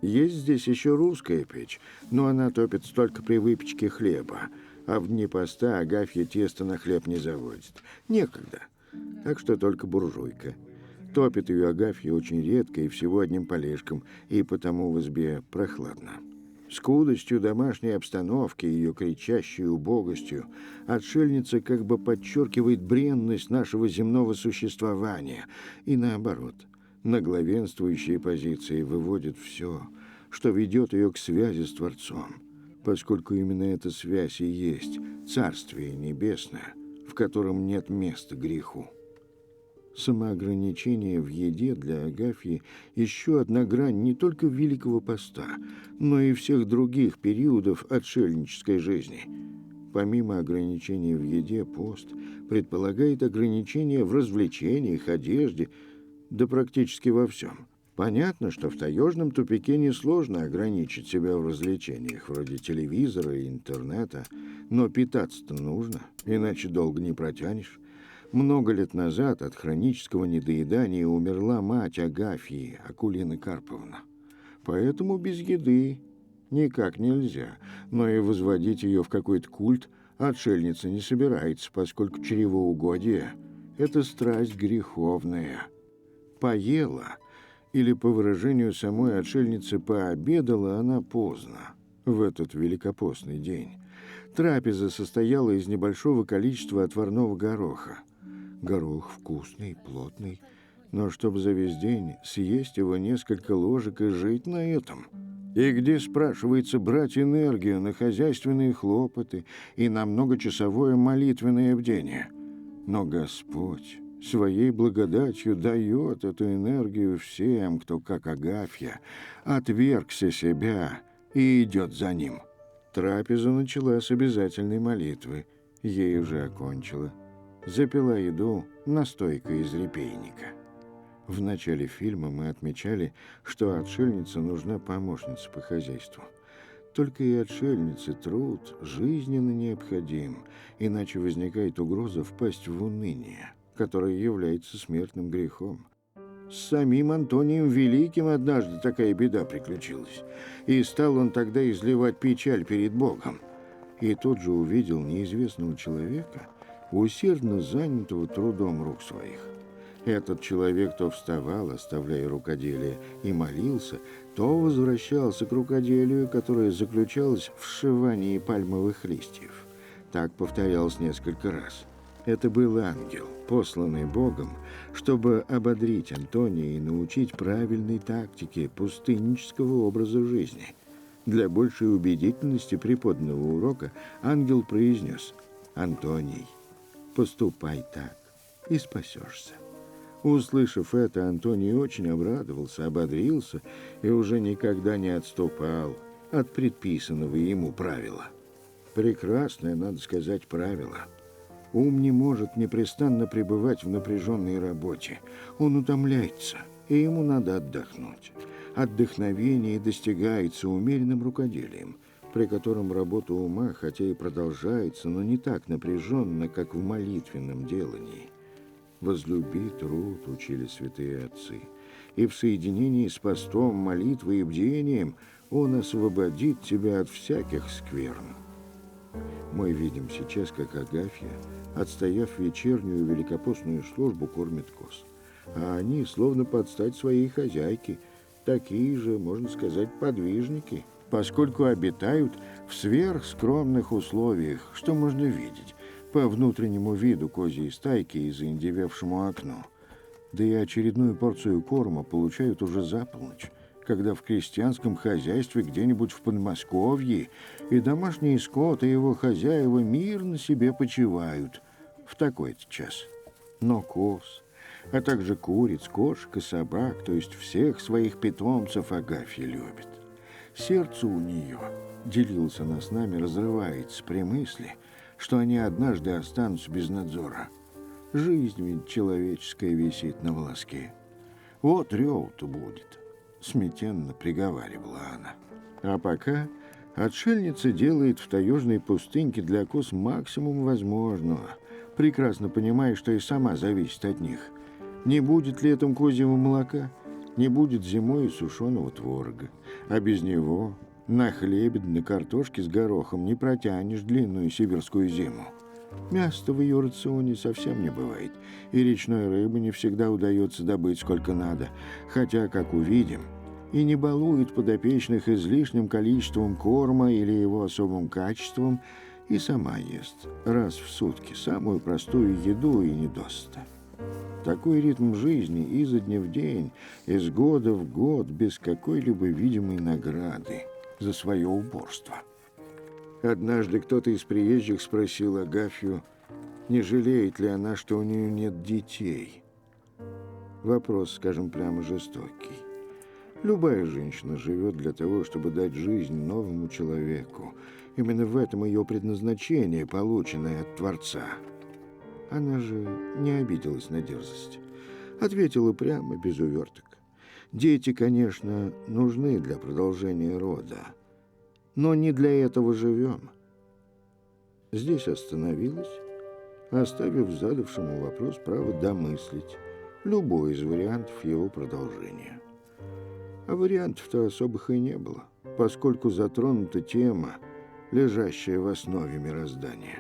Есть здесь еще русская печь, но она топится только при выпечке хлеба, а в дни поста Агафья тесто на хлеб не заводит. Некогда. Так что только буржуйка. Топит ее Агафья очень редко и всего одним полежком, и потому в избе прохладно. Скудостью домашней обстановки и ее кричащей убогостью отшельница как бы подчеркивает бренность нашего земного существования, и наоборот, на главенствующие позиции выводит все, что ведет ее к связи с Творцом, поскольку именно эта связь и есть Царствие Небесное, в котором нет места греху. Самоограничение в еде для Агафьи еще одна грань не только Великого Поста, но и всех других периодов отшельнической жизни. Помимо ограничений в еде, пост предполагает ограничения в развлечениях, одежде, да практически во всем. Понятно, что в таежном тупике несложно ограничить себя в развлечениях, вроде телевизора и интернета, но питаться-то нужно, иначе долго не протянешь. Много лет назад от хронического недоедания умерла мать Агафьи, Акулина Карповна. Поэтому без еды никак нельзя, но и возводить ее в какой-то культ отшельница не собирается, поскольку чревоугодие – это страсть греховная. Поела, или, по выражению самой отшельницы, пообедала она поздно, в этот великопостный день. Трапеза состояла из небольшого количества отварного гороха. Горох вкусный, плотный, но чтобы за весь день съесть его несколько ложек и жить на этом. И где, спрашивается, брать энергию на хозяйственные хлопоты и на многочасовое молитвенное бдение? Но Господь своей благодатью дает эту энергию всем, кто, как Агафья, отвергся себя и идет за ним. Трапеза начала с обязательной молитвы, ей уже окончила. Запила еду настойкой из репейника. В начале фильма мы отмечали, что отшельнице нужна помощница по хозяйству. Только и отшельнице труд жизненно необходим, иначе возникает угроза впасть в уныние, которое является смертным грехом. С самим Антонием Великим однажды такая беда приключилась, и стал он тогда изливать печаль перед Богом. И тут же увидел неизвестного человека, усердно занятого трудом рук своих. Этот человек то вставал, оставляя рукоделие, и молился, то возвращался к рукоделию, которое заключалось в сшивании пальмовых листьев. Так повторялось несколько раз. Это был ангел, посланный Богом, чтобы ободрить Антония и научить правильной тактике пустыннического образа жизни. Для большей убедительности преподанного урока ангел произнес: «Антоний, поступай так, и спасешься». Услышав это, Антоний очень обрадовался, ободрился и уже никогда не отступал от предписанного ему правила. Прекрасное, надо сказать, правило. Ум не может непрестанно пребывать в напряженной работе. Он утомляется, и ему надо отдохнуть. Отдохновение достигается умеренным рукоделием, при котором работа ума, хотя и продолжается, но не так напряженно, как в молитвенном делании. «Возлюби труд», — учили святые отцы, и в соединении с постом, молитвой и бдением он освободит тебя от всяких скверн. Мы видим сейчас, как Агафья, отстояв вечернюю великопостную службу, кормит коз. А они, словно под стать своей хозяйке, такие же, можно сказать, подвижники, поскольку обитают в сверхскромных условиях, что можно видеть по внутреннему виду козьей стайки и заиндевевшему окну. Да и очередную порцию корма получают уже за полночь, когда в крестьянском хозяйстве где-нибудь в Подмосковье и домашний скот и его хозяева мирно себе почивают в такой-то час. Но коз, а также куриц, кошек и собак, то есть всех своих питомцев, Агафья любит. Сердце у нее, делился она с нами, разрывается при мысли, что они однажды останутся без надзора. Жизнь ведь человеческая висит на волоске. Вот рев-то будет, смятенно приговаривала она. А пока отшельница делает в таежной пустыньке для коз максимум возможного, прекрасно понимая, что и сама зависит от них. Не будет летом козьего молока, не будет зимой и сушеного творога. А без него на хлебе да на картошке с горохом не протянешь длинную сибирскую зиму. Мяса в ее рационе совсем не бывает, и речной рыбы не всегда удается добыть сколько надо, хотя, как увидим, и не балует подопечных излишним количеством корма или его особым качеством, и сама ест раз в сутки самую простую еду и недосыта. Такой ритм жизни изо дня в день, из года в год, без какой-либо видимой награды за свое упорство. Однажды кто-то из приезжих спросил Агафью, не жалеет ли она, что у нее нет детей. Вопрос, скажем прямо, жестокий. Любая женщина живет для того, чтобы дать жизнь новому человеку. Именно в этом ее предназначение, полученное от Творца. Она же не обиделась на дерзость. Ответила прямо, без уверток. Дети, конечно, нужны для продолжения рода, но не для этого живем. Здесь остановилась, оставив задавшему вопрос право домыслить любой из вариантов его продолжения. А вариантов-то особых и не было, поскольку затронута тема, лежащая в основе мироздания.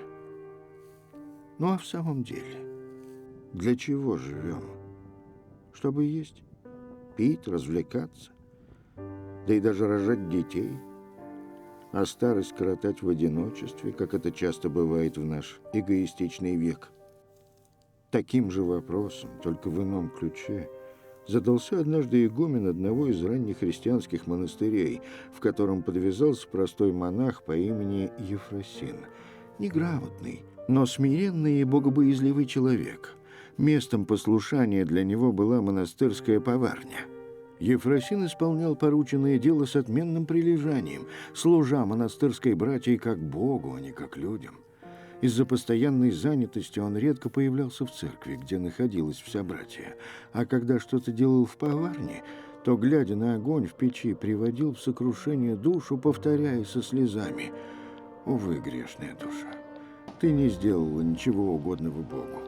Ну а в самом деле, для чего живем? Чтобы есть, пить, развлекаться, да и даже рожать детей, а старость коротать в одиночестве, как это часто бывает в наш эгоистичный век. Таким же вопросом, только в ином ключе, задался однажды игумен одного из ранних христианских монастырей, в котором подвязался простой монах по имени Ефросин. Неграмотный, но смиренный и богобоязливый человек. Местом послушания для него была монастырская поварня. Ефросин исполнял порученное дело с отменным прилежанием, служа монастырской братьей как Богу, а не как людям. Из-за постоянной занятости он редко появлялся в церкви, где находилась вся братья, а когда что-то делал в поварне, то, глядя на огонь в печи, приводил в сокрушение душу, повторяя со слезами: «Увы, грешная душа, ты не сделала ничего угодного Богу,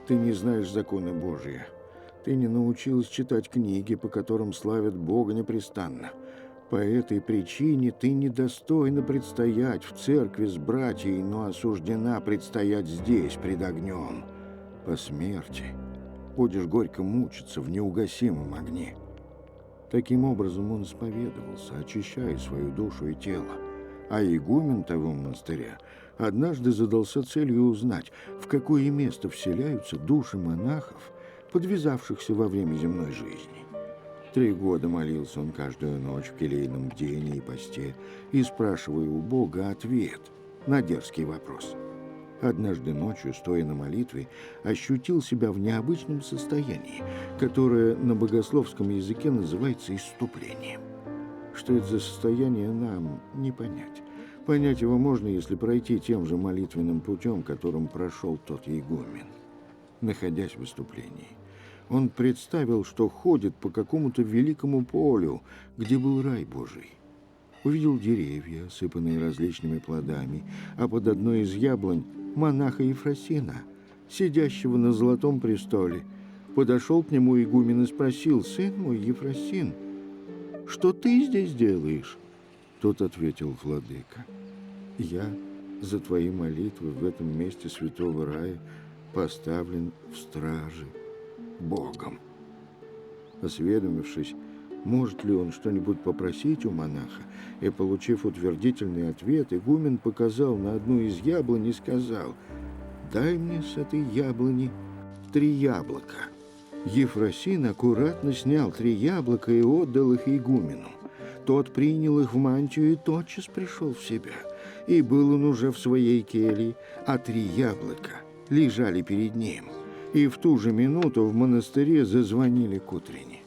ты не знаешь закона Божия, ты не научилась читать книги, по которым славят Бога непрестанно. По этой причине ты недостойна предстоять в церкви с братьей, но осуждена предстоять здесь, пред огнем. По смерти будешь горько мучиться в неугасимом огне». Таким образом он исповедовался, очищая свою душу и тело. А игумен того монастыря однажды задался целью узнать, в какое место вселяются души монахов, подвязавшихся во время земной жизни. 3 года молился он каждую ночь в келейном бдении и посте и спрашивая у Бога ответ на дерзкий вопрос. Однажды ночью, стоя на молитве, ощутил себя в необычном состоянии, которое на богословском языке называется исступлением. Что это за состояние, нам не понять. Понять его можно, если пройти тем же молитвенным путем, которым прошел тот игумен. Находясь в выступлении, он представил, что ходит по какому-то великому полю, где был рай Божий. Увидел деревья, осыпанные различными плодами, а под одной из яблонь монаха Ефросина, сидящего на золотом престоле. Подошел к нему игумен и спросил: «Сын мой, Ефросин, что ты здесь делаешь?» Тот ответил: «Владыка, я за твои молитвы в этом месте святого рая поставлен в страже Богом». Осведомившись, может ли он что-нибудь попросить у монаха, и, получив утвердительный ответ, игумен показал на одну из яблонь и сказал: «Дай мне с этой яблони 3 яблока». Ефросин аккуратно снял 3 яблока и отдал их игумену. Тот принял их в мантию и тотчас пришел в себя. И был он уже в своей келье, а 3 яблока лежали перед ним. И в ту же минуту в монастыре зазвонили к утренне.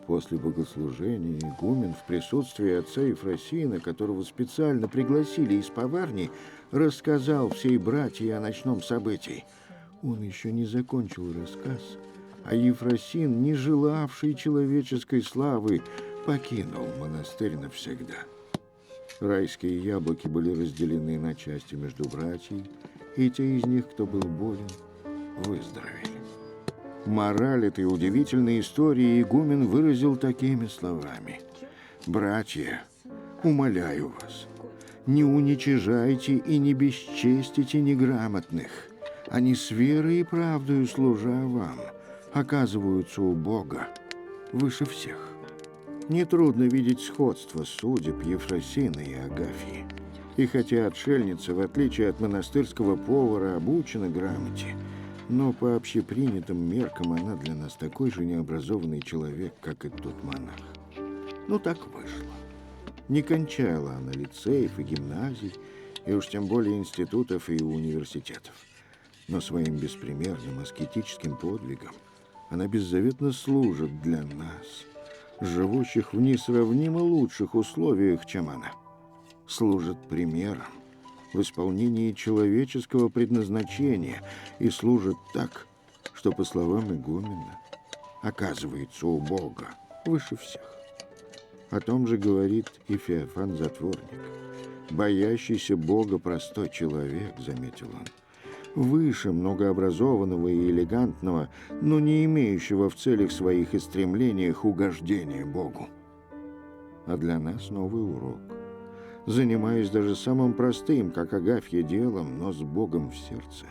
После богослужения игумен в присутствии отца Ефросина, которого специально пригласили из поварни, рассказал всей братье о ночном событии. Он еще не закончил рассказ, а Ефросин, не желавший человеческой славы, покинул монастырь навсегда. Райские яблоки были разделены на части между братьей, и те из них, кто был болен, выздоровели. Мораль этой удивительной истории игумен выразил такими словами: «Братья, умоляю вас, не уничижайте и не бесчестите неграмотных. Они с верой и правдою, служа вам, оказываются у Бога выше всех». Нетрудно видеть сходство судеб Ефросина и Агафьи. И хотя отшельница, в отличие от монастырского повара, обучена грамоте, но по общепринятым меркам она для нас такой же необразованный человек, как и тот монах. Ну, так вышло. Не кончала она лицеев и гимназий, и уж тем более институтов и университетов. Но своим беспримерным аскетическим подвигом она беззаветно служит для нас, живущих в несравнимо лучших условиях, чем она. Служит примером в исполнении человеческого предназначения и служит так, что, по словам игумена, оказывается у Бога выше всех. О том же говорит и Феофан Затворник. «Боящийся Бога простой человек, — заметил он, — выше многообразованного и элегантного, но не имеющего в целях своих и стремлениях угождения Богу». А для нас новый урок. Занимаясь даже самым простым, как Агафья, делом, но с Богом в сердце,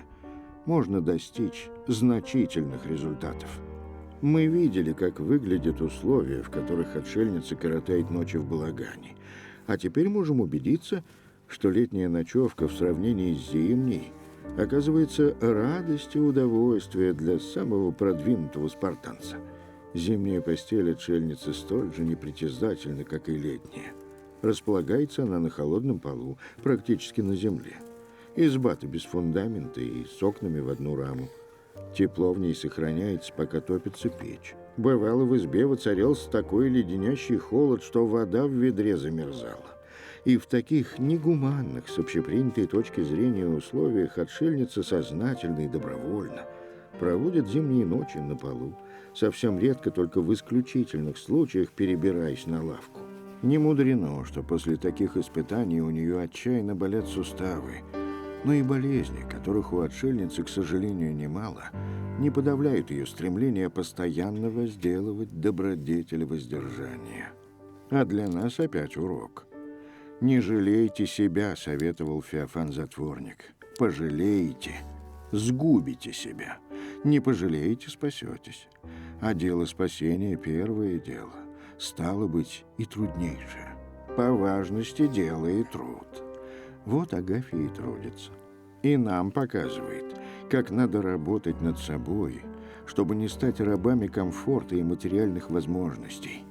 можно достичь значительных результатов. Мы видели, как выглядят условия, в которых отшельница коротает ночи в балагане. А теперь можем убедиться, что летняя ночевка в сравнении с зимней оказывается радость и удовольствие для самого продвинутого спартанца. Зимняя постель отшельницы столь же непритязательна, как и летняя. Располагается она на холодном полу, практически на земле. Изба-то без фундамента и с окнами в одну раму. Тепло в ней сохраняется, пока топится печь. Бывало, в избе воцарялся такой леденящий холод, что вода в ведре замерзала. И в таких негуманных, с общепринятой точки зрения условиях, отшельница сознательно и добровольно проводит зимние ночи на полу, совсем редко, только в исключительных случаях, перебираясь на лавку. Не мудрено, что после таких испытаний у нее отчаянно болят суставы, но и болезни, которых у отшельницы, к сожалению, немало, не подавляют ее стремление постоянно возделывать добродетель воздержания. А для нас опять урок. «Не жалейте себя», — советовал Феофан Затворник. «Пожалеете, сгубите себя. Не пожалеете — спасетесь. А дело спасения — первое дело. Стало быть, и труднейшее. По важности дела и труд». Вот Агафья и трудится. И нам показывает, как надо работать над собой, чтобы не стать рабами комфорта и материальных возможностей.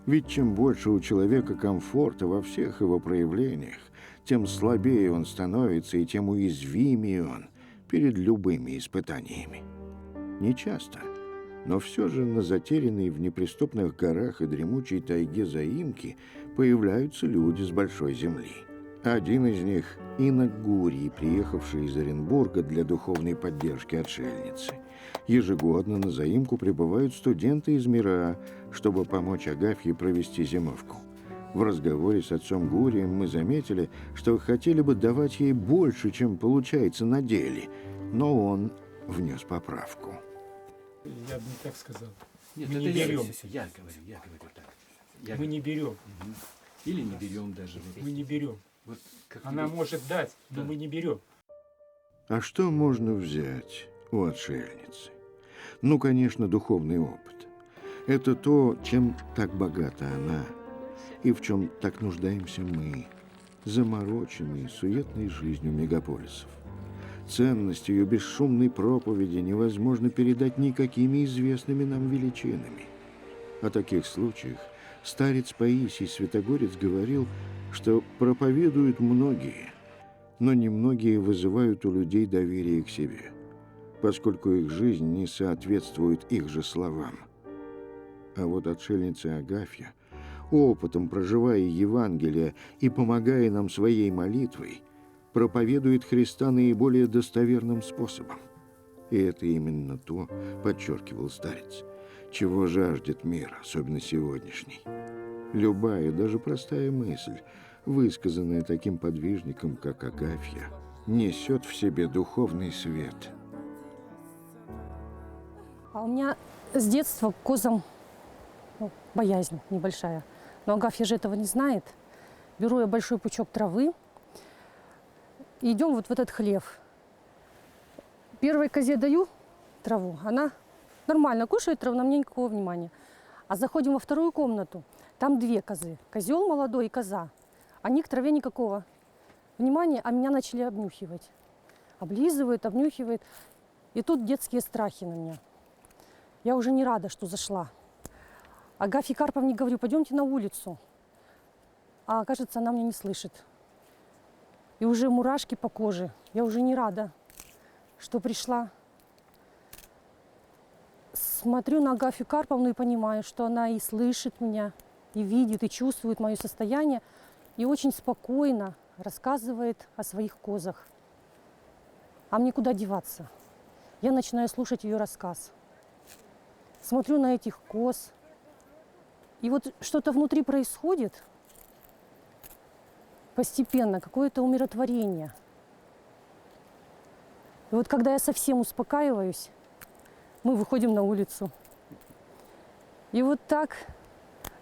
Ведь чем больше у человека комфорта во всех его проявлениях, тем слабее он становится и тем уязвимее он перед любыми испытаниями. Не часто, но все же на затерянной в неприступных горах и дремучей тайге заимки появляются люди с большой земли. Один из них – инок Гурий, приехавший из Оренбурга для духовной поддержки отшельницы. Ежегодно на заимку прибывают студенты из Мира, чтобы помочь Агафье провести зимовку. В разговоре с отцом Гурием мы заметили, что хотели бы давать ей больше, чем получается на деле, но он внес поправку. Я бы не так сказал. Нет, Мы это не берем. Я говорю так. Мы не берем. Или не берем даже. Мы не берем. Вот как Она тебе- может дать, но Да. мы не берем. А что можно взять у отшельницы? Ну, конечно, духовный опыт. Это то, чем так богата она, и в чем так нуждаемся мы, замороченные суетной жизнью мегаполисов. Ценность ее бесшумной проповеди невозможно передать никакими известными нам величинами. О таких случаях старец Паисий Святогорец говорил, что проповедуют многие, но немногие вызывают у людей доверие к себе, поскольку их жизнь не соответствует их же словам. А вот отшельница Агафья, опытом проживая Евангелие и помогая нам своей молитвой, проповедует Христа наиболее достоверным способом. И это именно то, подчеркивал старец, чего жаждет мир, особенно сегодняшний. Любая, даже простая мысль, высказанная таким подвижником, как Агафья, несет в себе духовный свет. А у меня с детства к козам боязнь небольшая. Но Агафья же этого не знает. Беру я большой пучок травы и идем вот в этот хлев. Первой козе даю траву, она нормально кушает траву, на мне никакого внимания. А заходим во вторую комнату, там две козы. Козел молодой и коза. Они к траве никакого внимания, а меня начали обнюхивать. Облизывают, обнюхивают. И тут детские страхи на меня. Я уже не рада, что зашла. Агафье Карповне говорю, пойдемте на улицу. А кажется, она меня не слышит. И уже мурашки по коже. Я уже не рада, что пришла. Смотрю на Агафью Карповну и понимаю, что она и слышит меня, и видит, и чувствует мое состояние. И очень спокойно рассказывает о своих козах. А мне куда деваться? Я начинаю слушать ее рассказ. Смотрю на этих коз. И вот что-то внутри происходит. Постепенно, какое-то умиротворение. И вот когда я совсем успокаиваюсь, мы выходим на улицу. И вот так,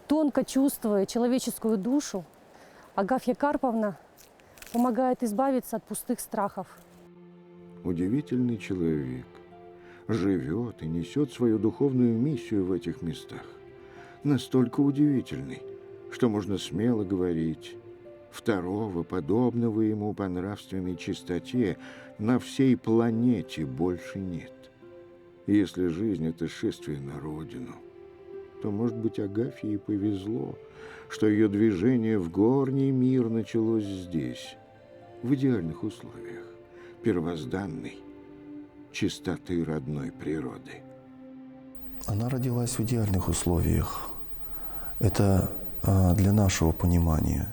тонко чувствуя человеческую душу, Агафья Карповна помогает избавиться от пустых страхов. Удивительный человек. Живет и несет свою духовную миссию в этих местах. Настолько удивительный, что можно смело говорить, второго, подобного ему по нравственной чистоте, на всей планете больше нет. Если жизнь – это шествие на родину, то, может быть, Агафье и повезло, что ее движение в горний мир началось здесь, в идеальных условиях, первозданной чистоты родной природы. Она родилась в идеальных условиях. Это для нашего понимания.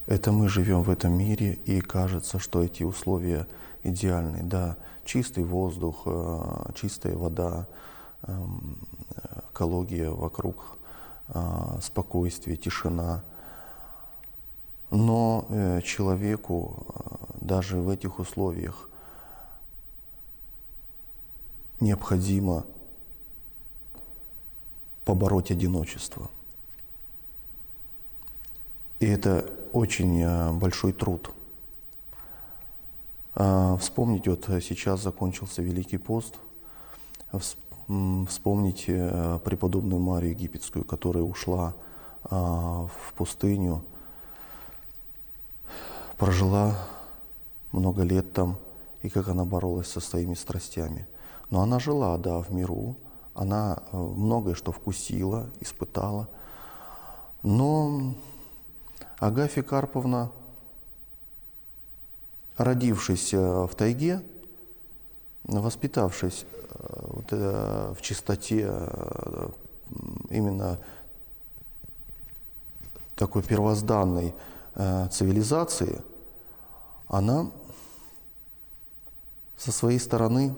Это мы живем в этом мире, и кажется, что эти условия идеальны. Да, чистый воздух, чистая вода, экология вокруг, спокойствие, тишина. Но человеку даже в этих условиях необходимо побороть одиночество. И это очень большой труд. Вспомнить, вот сейчас закончился Великий пост, вспомнить преподобную Марию Египетскую, которая ушла в пустыню, прожила много лет там, и как она боролась со своими страстями. Но она жила, да, в миру, она многое что вкусила, испытала. Но Агафья Карповна, родившись в тайге, воспитавшись в чистоте именно такой первозданной цивилизации, она со своей стороны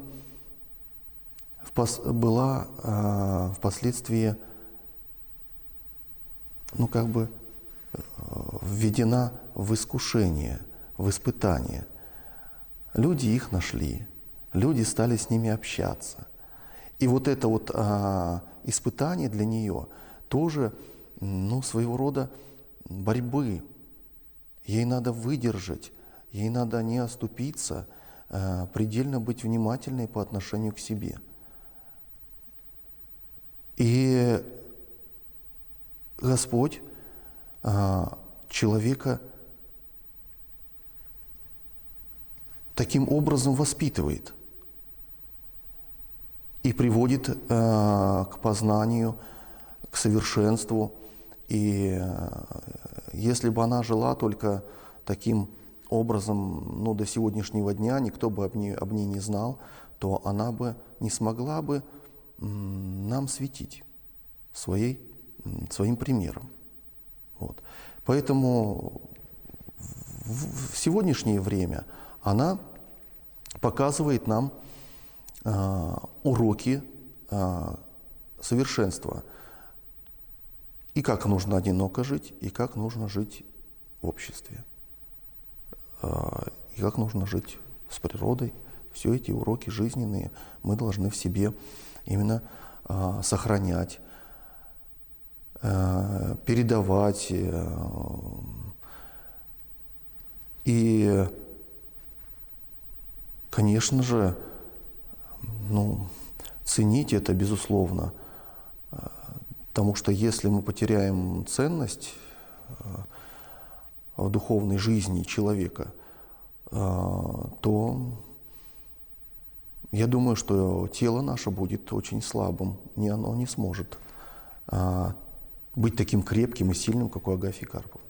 была впоследствии, введена в искушение, в испытание. Люди их нашли, люди стали с ними общаться. И вот это вот испытание для нее тоже, своего рода борьбы. Ей надо выдержать, ей надо не оступиться, предельно быть внимательной по отношению к себе. И Господь человека таким образом воспитывает и приводит к познанию, к совершенству. И если бы она жила только таким образом, до сегодняшнего дня, никто бы об ней не знал, то она бы не смогла бы нам светить своим примером. Вот. Поэтому в сегодняшнее время она показывает нам уроки совершенства. И как нужно одиноко жить, и как нужно жить в обществе. и как нужно жить с природой. Все эти уроки жизненные мы должны в себе именно сохранять, передавать. И, конечно же, ценить это, безусловно, потому что если мы потеряем ценность в духовной жизни человека, то я думаю, что тело наше будет очень слабым, оно не сможет быть таким крепким и сильным, как у Агафьи Карповны.